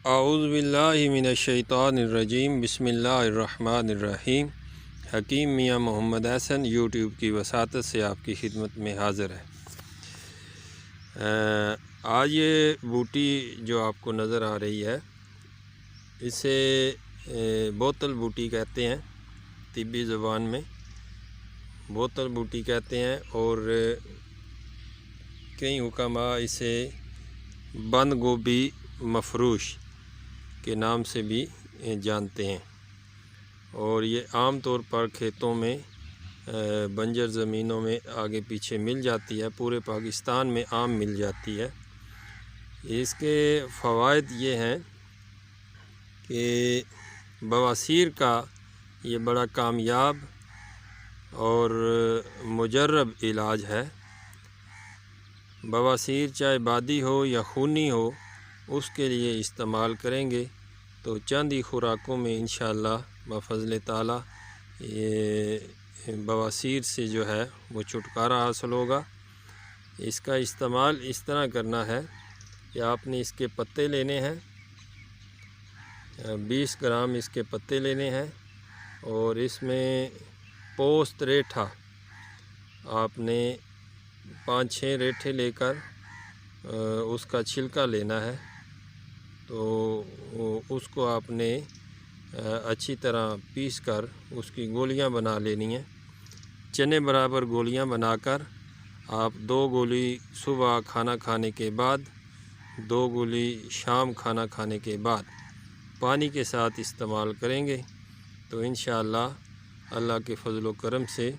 اعوذ باللہ من الشیطان الرجیم بسم اللہ الرحمن الرحیم۔ حکیم میاں محمد احسن یوٹیوب کی وساطت سے آپ کی خدمت میں حاضر ہے۔ آج یہ بوٹی جو آپ کو نظر آ رہی ہے اسے بوتل بوٹی کہتے ہیں، طبی زبان میں بوتل بوٹی کہتے ہیں، اور کئی حکماء اسے بند گوبھی مفروش کے نام سے بھی جانتے ہیں، اور یہ عام طور پر کھیتوں میں بنجر زمینوں میں آگے پیچھے مل جاتی ہے، پورے پاکستان میں عام مل جاتی ہے۔ اس کے فوائد یہ ہیں کہ بواسیر کا یہ بڑا کامیاب اور مجرب علاج ہے۔ بواسیر چاہے بادی ہو یا خونی ہو، اس کے لیے استعمال کریں گے تو چند ہی خوراکوں میں انشاءاللہ بفضل تعالیٰ یہ بواسیر سے جو ہے وہ چھٹکارا حاصل ہوگا۔ اس کا استعمال اس طرح کرنا ہے کہ آپ نے اس کے پتے لینے ہیں، 20 گرام اس کے پتے لینے ہیں، اور اس میں پوست ریٹھا آپ نے 5-6 ریٹھے لے کر اس کا چھلکا لینا ہے، تو اس کو آپ نے اچھی طرح پیس کر اس کی گولیاں بنا لینی ہیں۔ چنے برابر گولیاں بنا کر آپ 2 گولی صبح کھانا کھانے کے بعد، 2 گولی شام کھانا کھانے کے بعد پانی کے ساتھ استعمال کریں گے تو انشاءاللہ اللہ کے فضل و کرم سے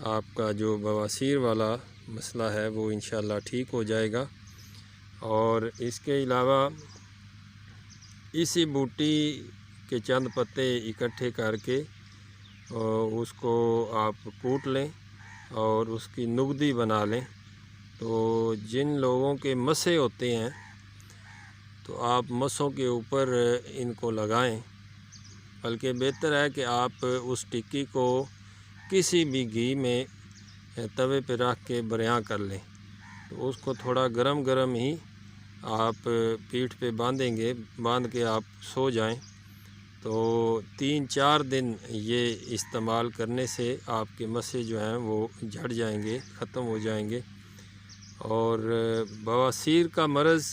آپ کا جو بواسیر والا مسئلہ ہے وہ انشاءاللہ ٹھیک ہو جائے گا۔ اور اس کے علاوہ اسی بوٹی کے چند پتے اکٹھے کر کے اس کو آپ کوٹ لیں اور اس کی نگدی بنا لیں، تو جن لوگوں کے مسے ہوتے ہیں تو آپ مسوں کے اوپر ان کو لگائیں، بلکہ بہتر ہے کہ آپ اس ٹکی کو کسی بھی گھی میں توے پہ رکھ کے بریاں کر لیں، تو اس کو تھوڑا گرم ہی آپ پیٹھ پہ باندھیں گے، باندھ کے آپ سو جائیں تو 3-4 دن یہ استعمال کرنے سے آپ کے مسے جو ہیں وہ جھڑ جائیں گے، ختم ہو جائیں گے۔ اور بواسیر کا مرض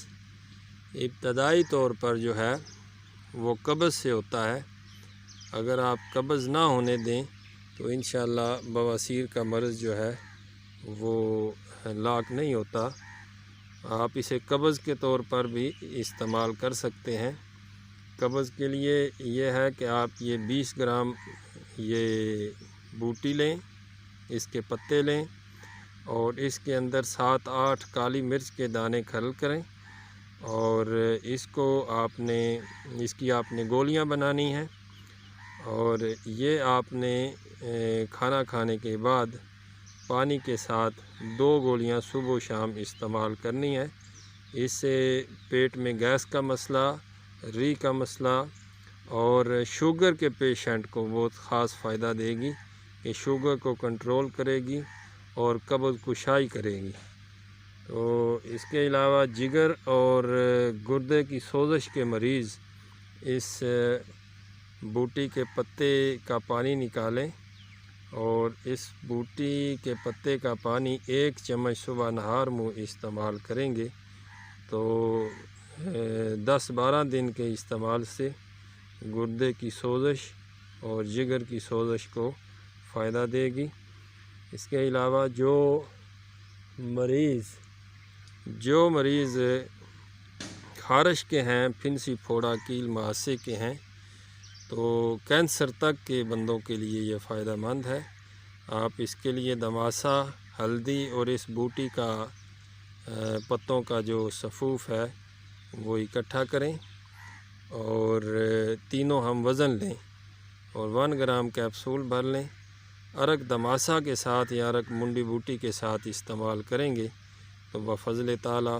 ابتدائی طور پر جو ہے وہ قبض سے ہوتا ہے، اگر آپ قبض نہ ہونے دیں تو انشاءاللہ بواسیر کا مرض جو ہے وہ لاک نہیں ہوتا۔ آپ اسے قبض کے طور پر بھی استعمال کر سکتے ہیں۔ قبض کے لیے یہ ہے کہ آپ یہ 20 گرام یہ بوٹی لیں، اس کے پتے لیں، اور اس کے اندر 7-8 کالی مرچ کے دانے کھل کریں، اور اس کی آپ نے گولیاں بنانی ہیں، اور یہ آپ نے کھانا کھانے کے بعد پانی کے ساتھ 2 گولیاں صبح و شام استعمال کرنی ہے۔ اس سے پیٹ میں گیس کا مسئلہ، ری کا مسئلہ اور شوگر کے پیشنٹ کو بہت خاص فائدہ دے گی کہ شوگر کو کنٹرول کرے گی اور قبض کشائی کرے گی۔ تو اس کے علاوہ جگر اور گردے کی سوزش کے مریض اس بوٹی کے پتے کا پانی نکالیں، اور اس بوٹی کے پتے کا پانی 1 چمچ صبح نہار منہ استعمال کریں گے تو 10-12 دن کے استعمال سے گردے کی سوزش اور جگر کی سوزش کو فائدہ دے گی۔ اس کے علاوہ جو مریض خارش کے ہیں، پھنسی پھوڑا کیل مہاسے کے ہیں، تو کینسر تک کے بندوں کے لیے یہ فائدہ مند ہے۔ آپ اس کے لیے دماسا، ہلدی اور اس بوٹی کا پتوں کا جو صفوف ہے وہ اکٹھا کریں، اور تینوں ہم وزن لیں اور 1 گرام کیپسول بھر لیں۔ ارک دماسا کے ساتھ یا ارک منڈی بوٹی کے ساتھ استعمال کریں گے تو بفضل تعالیٰ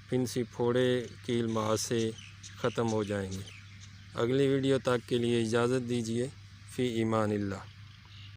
پھنسی پھوڑے کیل مہاسے ختم ہو جائیں گے۔ اگلی ویڈیو تک کے لیے اجازت دیجیے، فی امان اللہ۔